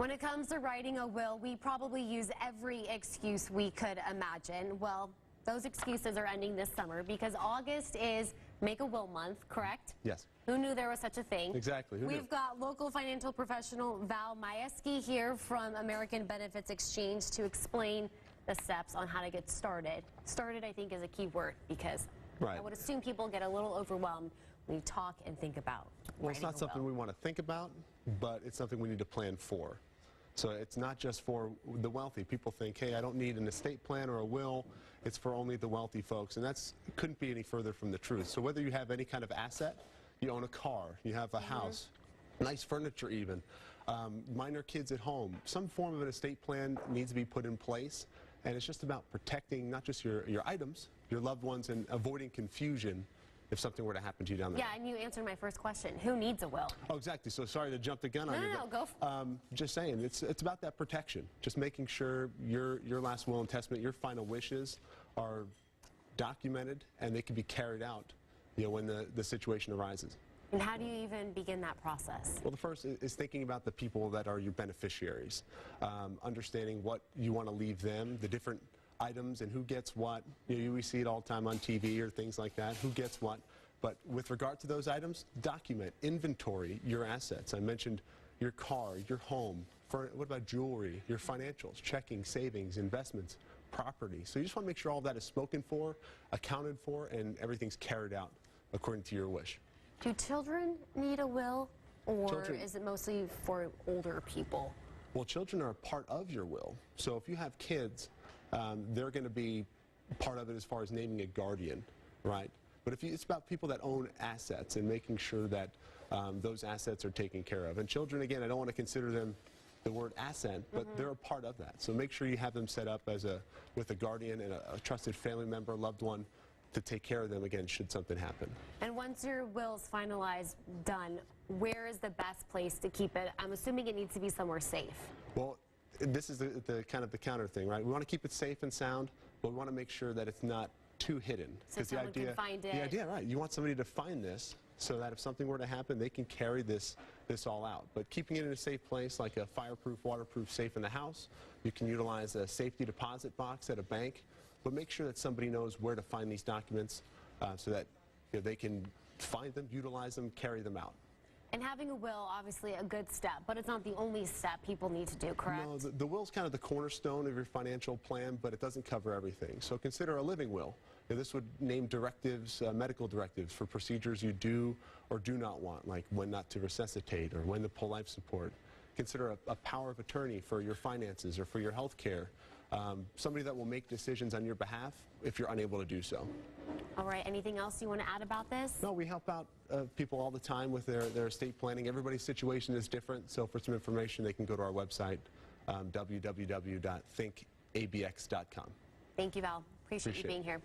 When it comes to writing a will, we probably use every excuse we could imagine. Well, those excuses are ending this summer because August is Make a Will Month, correct? Yes. Who knew there was such a thing? Exactly. We've got local financial professional Majewski here from American Benefits Exchange to explain the steps on how to get started. Started, I think, is a key word because I would assume people get a little overwhelmed when you talk and think about Well, it's not something we want to think about, but it's something we need to plan for. So it's not just for the wealthy. People think, hey, I don't need an estate plan or a will. It's for only the wealthy folks, and that's couldn't be any further from the truth. So whether you have any kind of asset, you own a car, you have a house, nice furniture even, minor kids at home, some form of an estate plan needs to be put in place, and it's just about protecting not just your items, your loved ones, and avoiding confusion if something were to happen to you down there. Yeah, and you answered my first question. Who needs a will? Oh, exactly. So sorry to jump the gun on you. No, go for it. Just saying, it's about that protection. Just making sure your last will and testament, your final wishes are documented and they can be carried out, when the situation arises. And how do you even begin that process? Well, the first is thinking about the people that are your beneficiaries, understanding what you want to leave them, the different items and who gets what. We see it all the time on TV or things like that, who gets what. But with regard to those items, document, inventory your assets. I mentioned your car, your home. What about jewelry, your financials, checking, savings, investments, property. So you just want to make sure all of that is spoken for, accounted for, and everything's carried out according to your wish. Do children need a will, or is it mostly for older people? Well, children are a part of your will. So if you have kids, they're going to be part of it as far as naming a guardian, right? But it's about people that own assets and making sure that those assets are taken care of. And children, again, I don't want to consider them the word asset, but they're a part of that. So make sure you have them set up with a guardian and a trusted family member, loved one, to take care of them, again, should something happen. And once your will's finalized, done, where is the best place to keep it? I'm assuming it needs to be somewhere safe. Well, this is the kind of the counter thing, right? We want to keep it safe and sound, but we want to make sure that it's not too hidden. So someone can find it. The idea, right? You want somebody to find this so that if something were to happen, they can carry this all out. But keeping it in a safe place, like a fireproof, waterproof safe in the house, you can utilize a safety deposit box at a bank, but make sure that somebody knows where to find these documents so that they can find them, utilize them, carry them out. And having a will, obviously a good step, but it's not the only step people need to do, correct? No, the will's kind of the cornerstone of your financial plan, but it doesn't cover everything. So consider a living will. This would name directives, medical directives for procedures you do or do not want, like when not to resuscitate or when to pull life support. Consider a power of attorney for your finances or for your health care. Somebody that will make decisions on your behalf if you're unable to do so. All right, anything else you want to add about this? No, we help out people all the time with their estate planning. Everybody's situation is different, so for some information they can go to our website, www.thinkabx.com. Thank you, Val. Appreciate you being here.